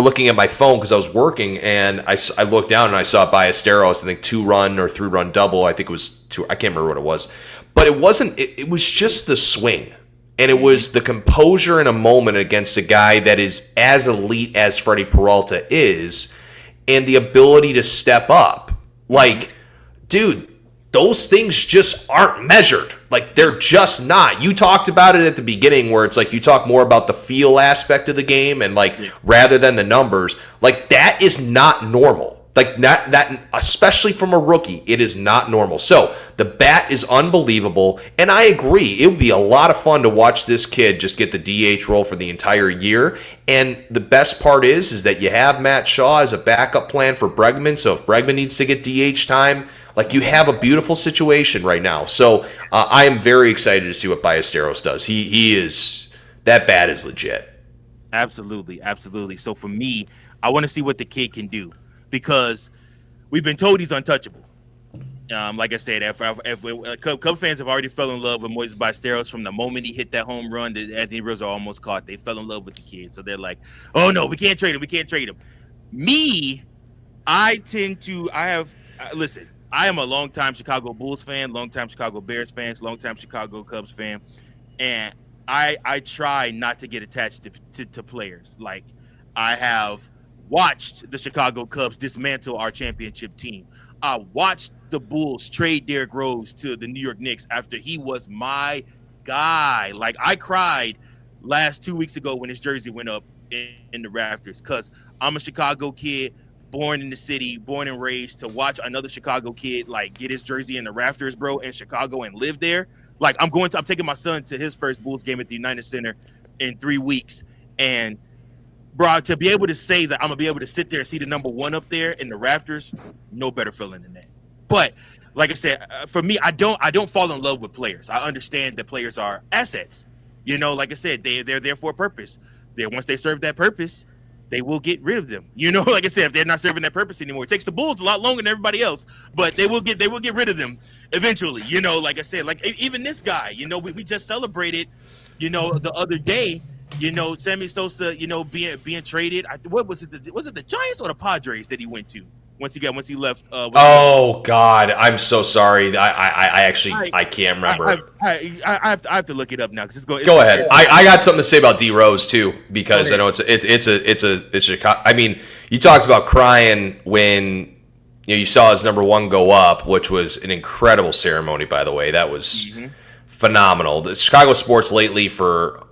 B: looking at my phone because I was working, and I looked down and I saw Ballesteros, I think 2-run or 3-run double. I think it was 2. I can't remember what it was, but it wasn't. It was just the swing. And it was the composure in a moment against a guy that is as elite as Freddie Peralta is, and the ability to step up. Like, dude, those things just aren't measured. Like, they're just not. You talked about it at the beginning where it's like you talk more about the feel aspect of the game and, like, rather than the numbers. Like, that is not normal. Like, that, especially from a rookie, it is not normal. So, the bat is unbelievable, and I agree. It would be a lot of fun to watch this kid just get the DH role for the entire year. And the best part is that you have Matt Shaw as a backup plan for Bregman, so if Bregman needs to get DH time, like, you have a beautiful situation right now. So, I am very excited to see what Ballesteros does. He is, that bat is legit.
A: Absolutely, absolutely. So, for me, I want to see what the kid can do, because we've been told he's untouchable. Like I said, if Cub fans have already fell in love with Moises Ballesteros from the moment he hit that home run that Anthony Rizzo almost caught. They fell in love with the kid. So they're like, oh, no, we can't trade him. Me, listen, I am a longtime Chicago Bulls fan, longtime Chicago Bears fans, longtime Chicago Cubs fan. And I try not to get attached to players. Like, I have watched the Chicago Cubs dismantle our championship team. I watched the Bulls trade Derrick Rose to the New York Knicks after he was my guy. Like, I cried last 2 weeks ago when his jersey went up in the rafters, because I'm a Chicago kid, born in the city, born and raised, to watch another Chicago kid like get his jersey in the rafters, bro, in Chicago and live there. Like, I'm taking my son to his first Bulls game at the United Center in 3 weeks, and bro, to be able to say that I'm gonna be able to sit there and see the number one up there in the rafters, no better feeling than that. But like I said, for me, I don't fall in love with players. I understand that players are assets. You know, like I said, they're there for a purpose. Once they serve that purpose, they will get rid of them. You know, like I said, if they're not serving that purpose anymore, it takes the Bulls a lot longer than everybody else, but they will get rid of them eventually. You know, like I said, like even this guy, you know, we just celebrated, you know, the other day, you know, Sammy Sosa, you know, being traded. What was it? Was it the Giants or the Padres that he went to once he left?
B: Oh God, I'm so sorry. I actually can't remember.
A: I have to look it up now, because
B: Go ahead. I got something to say about D Rose too, because I know it's Chicago. I mean, you talked about crying when you saw his number one go up, which was an incredible ceremony, by the way. That was phenomenal. The Chicago sports lately for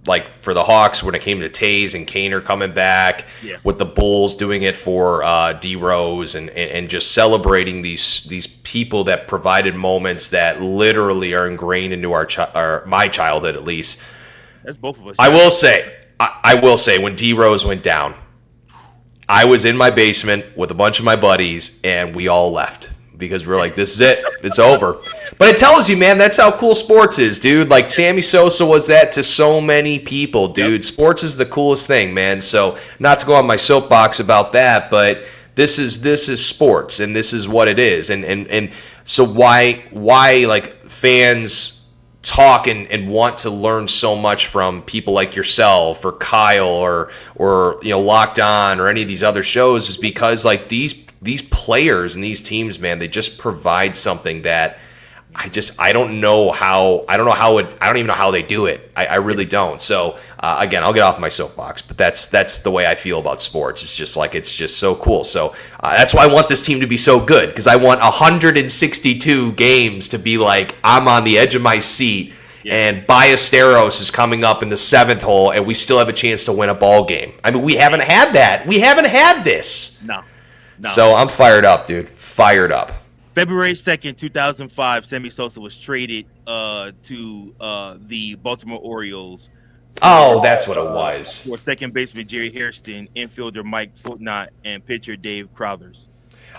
B: the Hawks, when it came to Taze and Kaner coming back, with the Bulls doing it for D Rose, and just celebrating these people that provided moments that literally are ingrained into my childhood, at least.
A: That's both of us.
B: I will say when D Rose went down, I was in my basement with a bunch of my buddies, and we all left, because we were like, this is it. It's over. But it tells you, man, that's how cool sports is, dude. Like, Sammy Sosa was that to so many people, dude. Yep. Sports is the coolest thing, man. So, not to go on my soapbox about that, but this is sports, and this is what it is. And so why like fans talk and want to learn so much from people like yourself or Kyle or Locked On or any of these other shows is because, like, these players and these teams, man, they just provide something that I don't even know how they do it. I really don't. So again, I'll get off my soapbox, but that's the way I feel about sports. It's just so cool. So that's why I want this team to be so good, because I want 162 games to be like, I'm on the edge of my seat, and Ballesteros is coming up in the 7th hole, and we still have a chance to win a ball game. I mean, we haven't had that. We haven't had this.
A: No.
B: So I'm fired up, dude. Fired up.
A: February 2nd, 2005, Sammy Sosa was traded to the Baltimore Orioles.
B: That's what it was.
A: For second baseman Jerry Hairston, infielder Mike Footnot, and pitcher Dave Crowthers.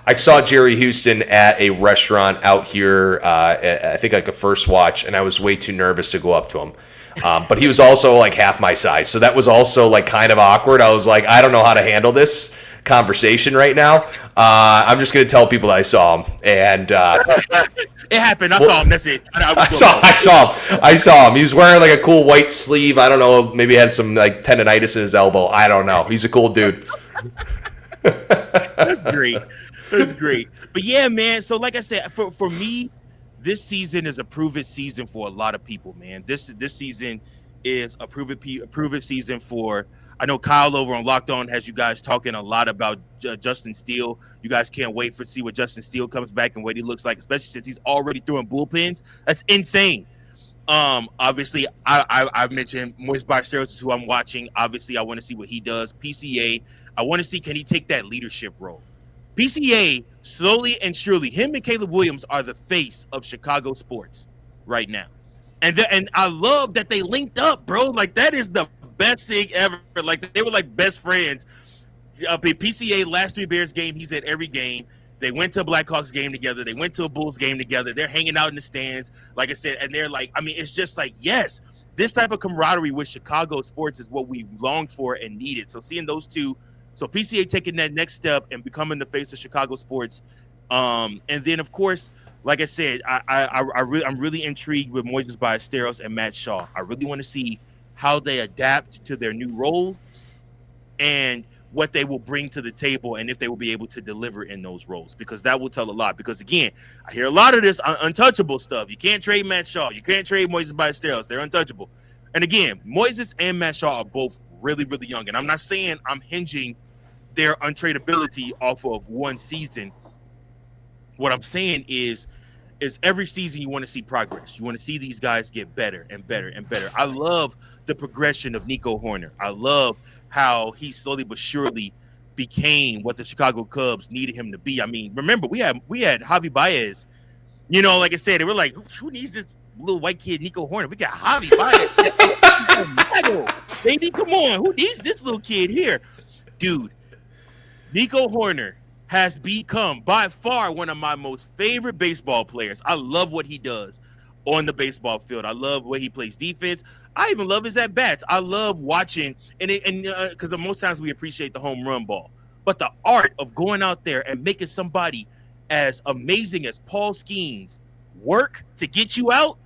B: I saw Jerry Houston at a restaurant out here, I think like a first watch, and I was way too nervous to go up to him. But he was also like half my size, so that was also like kind of awkward. I was like, I don't know how to handle this conversation right now. I'm just going to tell people that I saw him, and
A: it happened. I saw him. That's it.
B: I saw him. He was wearing like a cool white sleeve. I don't know. Maybe he had some like tendonitis in his elbow. I don't know. He's a cool dude.
A: That's great. That's great. But yeah, man. So like I said, for me, this season is a prove-it season for a lot of people, man. This season is a prove-it season for. I know Kyle over on Locked On has you guys talking a lot about Justin Steele. You guys can't wait to see what Justin Steele comes back and what he looks like, especially since he's already throwing bullpens. That's insane. Obviously, I've mentioned Moise Ballesteros is who I'm watching. Obviously, I want to see what he does. PCA, I want to see, can he take that leadership role? PCA, slowly and surely, him and Caleb Williams are the face of Chicago sports right now. And I love that they linked up, bro. Like, that is the best thing ever. Like, they were like best friends. PCA last 3 Bears game, he's at every game. They went to a Blackhawks game together. They went to a Bulls game together. They're hanging out in the stands, like I said, and they're like, I mean, it's just like, yes, this type of camaraderie with Chicago sports is what we longed for and needed. So seeing those two, so PCA taking that next step and becoming the face of Chicago sports, and then of course, like I said, I'm really intrigued with Moises Ballesteros and Matt Shaw. I really want to see how they adapt to their new roles and what they will bring to the table, and if they will be able to deliver in those roles, because that will tell a lot. Because again, I hear a lot of this untouchable stuff. You can't trade Matt Shaw. You can't trade Moises Ballesteros. They're untouchable. And again, Moises and Matt Shaw are both really, really young. And I'm not saying I'm hinging their untradeability off of one season. What I'm saying is, is every season you want to see progress. You want to see these guys get better and better and better. I love the progression of Nico Horner. I love how he slowly but surely became what the Chicago Cubs needed him to be. I mean, remember we had Javi Baez. You know, like I said, they were like, who needs this little white kid Nico Horner? We got Javi Baez. Baby, come on. Who needs this little kid here? Dude, Nico Horner has become by far one of my most favorite baseball players. I love what he does on the baseball field. I love the way he plays defense. I even love his at-bats. I love watching, and because most times we appreciate the home run ball. But the art of going out there and making somebody as amazing as Paul Skeens work to get you out,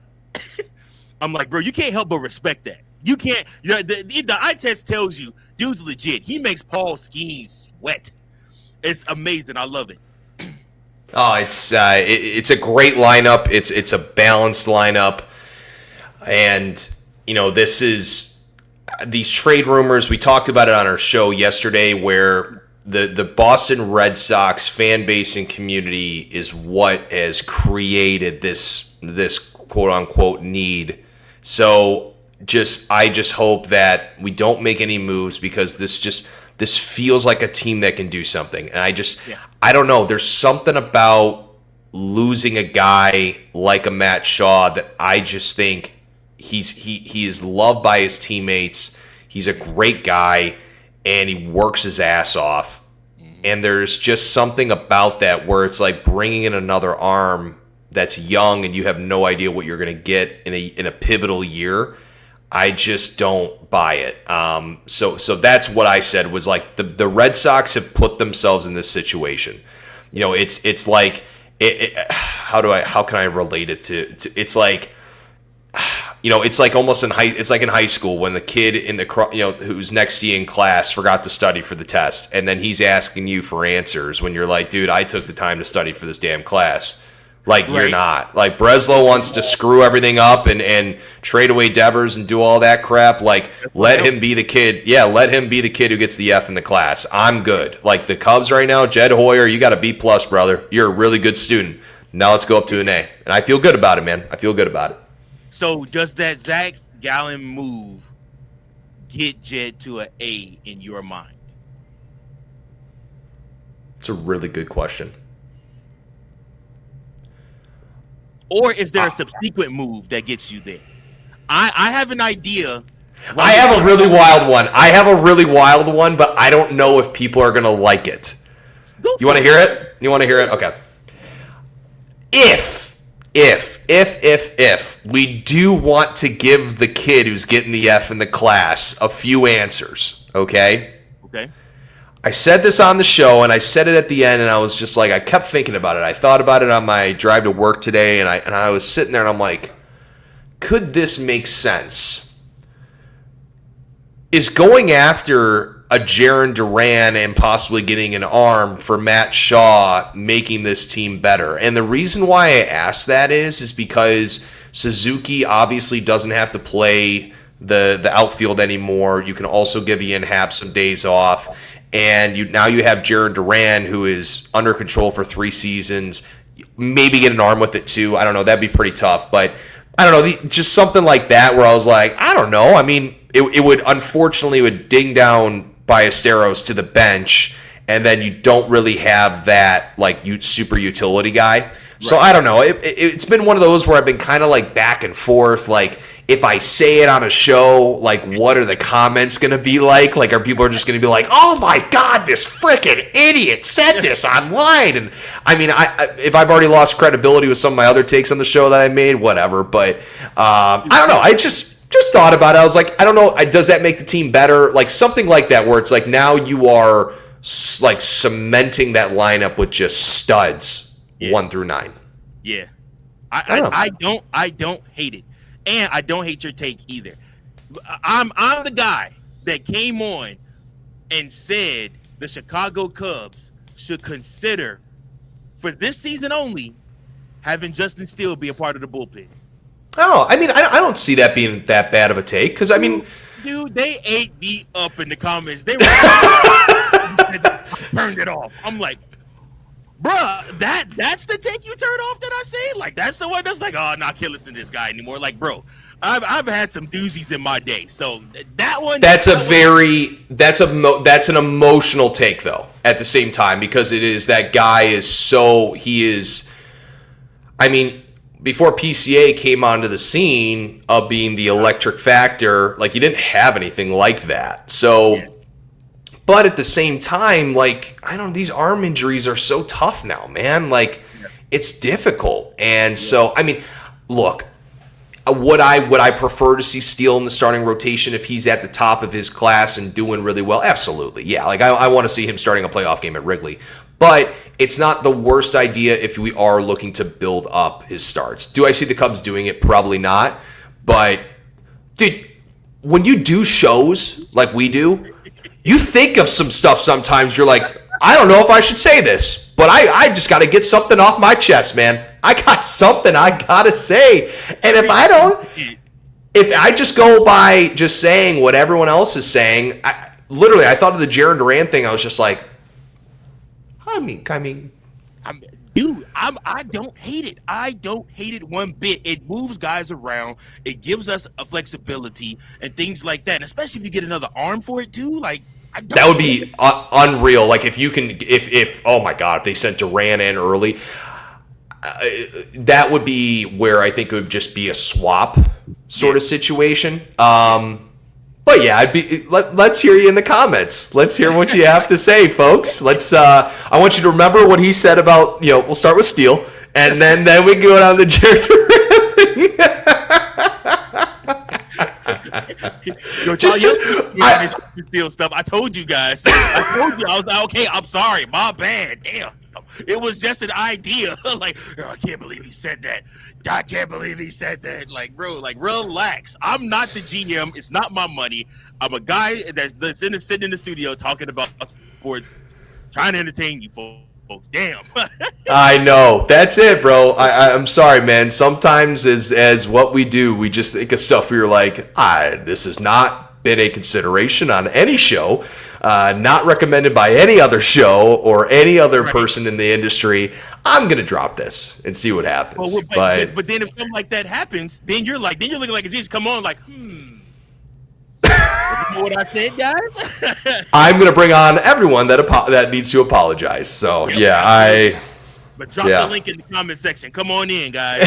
A: I'm like, bro, you can't help but respect that. You can't. You know, the eye test tells you, dude's legit. He makes Paul Skeens sweat. It's amazing. I love it.
B: Oh, it's a great lineup. It's a balanced lineup, and you know, this is these trade rumors. We talked about it on our show yesterday, where the Boston Red Sox fan base and community is what has created this quote unquote need. So I just hope that we don't make any moves, because this feels like a team that can do something. And I don't know. There's something about losing a guy like a Matt Shaw that I just think he is loved by his teammates. He's a great guy, and he works his ass off. And there's just something about that where it's like bringing in another arm that's young, and you have no idea what you're going to get in a pivotal year. I just don't buy it. So that's what I said, was like the Red Sox have put themselves in this situation. You know, it's like how can I relate it to it's like, you know, it's like almost in high school when the kid in the, you know, who's next to you in class forgot to study for the test, and then he's asking you for answers when you're like, dude, I took the time to study for this damn class. Like, right. You're not. Like, Breslow wants to screw everything up and trade away Devers and do all that crap. Like, let him be the kid. Yeah, let him be the kid who gets the F in the class. I'm good. Like, the Cubs right now, Jed Hoyer, you got a B+, brother. You're a really good student. Now let's go up to an A. And I feel good about it, man. I feel good about it.
A: So does that Zac Gallen move get Jed to an A in your mind?
B: It's a really good question.
A: Or is there a subsequent move that gets you there? I have an idea.
B: I have a really wild one. But I don't know if people are going to like it. You want to hear it? You want to hear it? Okay. If we do want to give the kid who's getting the F in the class a few answers, okay?
A: Okay.
B: I said this on the show, and I said it at the end, and I was just like, I kept thinking about it. I thought about it on my drive to work today, and I was sitting there, and I'm like, could this make sense? Is going after a Jarren Duran and possibly getting an arm for Matt Shaw making this team better? And the reason why I asked that is because Suzuki obviously doesn't have to play the outfield anymore. You can also give Ian Happ some days off. And now you have Jarren Duran, who is under control for 3 seasons. Maybe get an arm with it too. I don't know. That'd be pretty tough. But I don't know. Just something like that where I was like, I don't know. I mean, it would unfortunately ding down Ballesteros to the bench, and then you don't really have that like super utility guy. Right. So I don't know. It's been one of those where I've been kind of like back and forth. Like, if I say it on a show, like, what are the comments going to be like? Like, are people just going to be like, oh, my God, this freaking idiot said this online? And, I mean, if I've already lost credibility with some of my other takes on the show that I made, whatever. But I don't know. I just thought about it. I was like, I don't know. Does that make the team better? Like, something like that where it's like now you are, like, cementing that lineup with just studs 1 through 9.
A: Yeah. I don't hate it. And I don't hate your take either. I'm the guy that came on and said the Chicago Cubs should consider, for this season only, having Justin Steele be a part of the bullpen.
B: Oh, I mean, I don't see that being that bad of a take, because, I mean...
A: Dude, they ate me up in the comments. They were turned it off. I'm like, Bruh, that's the take you turn off that I say. Like that's the one that's like, oh, no, I can't listen to this guy anymore. Like, bro, I've had some doozies in my day, so that one.
B: That's
A: that
B: that's an emotional take though. At the same time, because it is that guy is so he is. I mean, before PCA came onto the scene of being the electric factor, like you didn't have anything like that. So,
A: Yeah.
B: but at the same time, like I don't know, these arm injuries are so tough now, man. Like
A: Yeah.
B: it's difficult, and so I mean, look. Would I prefer to see Steele in the starting rotation if he's at the top of his class and doing really well? Absolutely, yeah. Like I want to see him starting a playoff game at Wrigley, but it's not the worst idea if we are looking to build up his starts. Do I see the Cubs doing it? Probably not. But dude, when you do shows like we do, you think of some stuff sometimes. You're like, I don't know if I should say this, but I just got to get something off my chest, man. I got something I got to say. And if I just go by just saying what everyone else is saying, I thought of the Jaron Duran thing. I was just like, I mean,
A: Dude, I don't hate it. I don't hate it one bit. It moves guys around. It gives us a flexibility and things like that. And especially if you get another arm for it too. Like
B: that would be unreal. Like if you can, if oh my god, if they sent Duran in early, that would be where I think it would just be a swap sort of situation. But yeah, let's hear you in the comments. Let's hear what you have to say, folks. I want you to remember what he said about, we'll start with Steele, and then we can go down to Jared.
A: Steele stuff. I told you guys. I was like, okay, I'm sorry, my bad. Damn. It was just an idea. Like, oh, I can't believe he said that. I can't believe he said that. Like, bro, like, relax. I'm not the GM. It's not my money. I'm a guy that's sitting in the studio talking about sports, trying to entertain you folks. Damn.
B: I know. That's it, bro. I'm sorry, man. Sometimes as what we do, we just think of stuff where you're like, this has not been a consideration on any show. Not recommended by any other show or any other person in the industry. I'm gonna drop this and see what happens.
A: Well, but then if something like that happens, then you're looking like a Jesus. Come on, like, You know what I said, guys?
B: I'm gonna bring on everyone that needs to apologize. So yeah,
A: But drop the link in the comment section. Come on in, guys.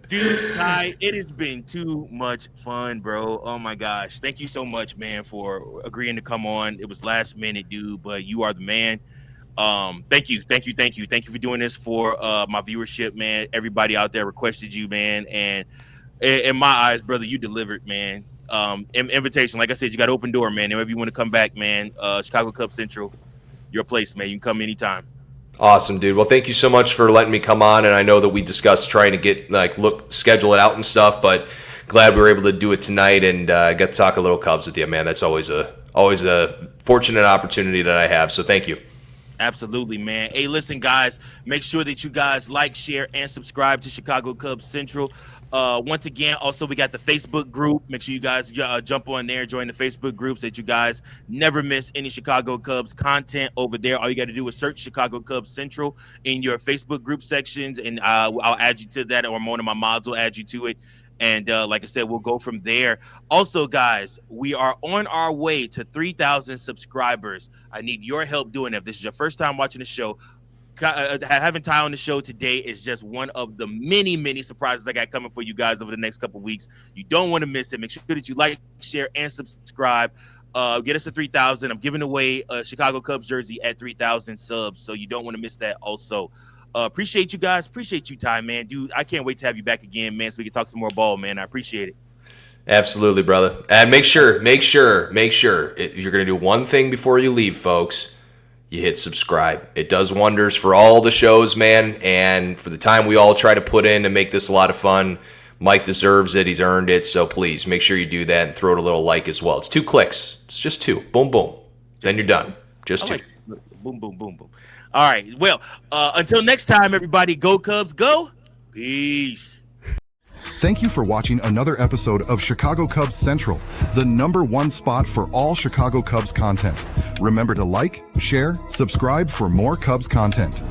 A: Dude, Ty, it has been too much fun, bro. Oh my gosh. Thank you so much, man, for agreeing to come on. It was last minute, dude, but you are the man. Thank you for doing this for my viewership, man. Everybody out there requested you, man, and in my eyes, brother, you delivered, man. Invitation, like I said, you got open door, man. And if you want to come back, man, Chicago Cubs Central, your place, man. You can come anytime.
B: Awesome, dude. Well, thank you so much for letting me come on. And I know that we discussed trying to get schedule it out and stuff, but glad we were able to do it tonight and get to talk a little Cubs with you, man. That's always a fortunate opportunity that I have. So thank you.
A: Absolutely, man. Hey, listen, guys, make sure that you guys like, share, and subscribe to Chicago Cubs Central. Once again, also, we got the Facebook group. Make sure you guys jump on there, join the Facebook group so that you guys never miss any Chicago Cubs content over there. All you got to do is search Chicago Cubs Central in your Facebook group sections, and I'll add you to that, or one of my mods will add you to it. And like I said, we'll go from there. Also, guys, we are on our way to 3,000 subscribers. I need your help doing that. If this is your first time watching the show, having Ty on the show today is just one of the many surprises I got coming for you guys over the next couple of weeks. You don't want to miss it. Make sure that you like, share, and subscribe. Get us to 3,000. I'm giving away a Chicago Cubs jersey at 3,000 subs, so you don't want to miss that also. Appreciate you guys. Appreciate you, Ty, man. Dude, I can't wait to have you back again, man, so we can talk some more ball, man. I appreciate it.
B: Absolutely, brother. And make sure you're going to do one thing before you leave, folks. You hit subscribe. It does wonders for all the shows, man, and for the time we all try to put in to make this a lot of fun. Mike deserves it. He's earned it, so please make sure you do that and throw it a little like as well. It's 2 clicks. It's just 2. Boom, boom. Then you're done. Just 2.
A: Boom, boom, boom, boom. All right. Well, until next time, everybody, go Cubs, go. Peace.
C: Thank you for watching another episode of Chicago Cubs Central, the #1 spot for all Chicago Cubs content. Remember to like, share, subscribe for more Cubs content.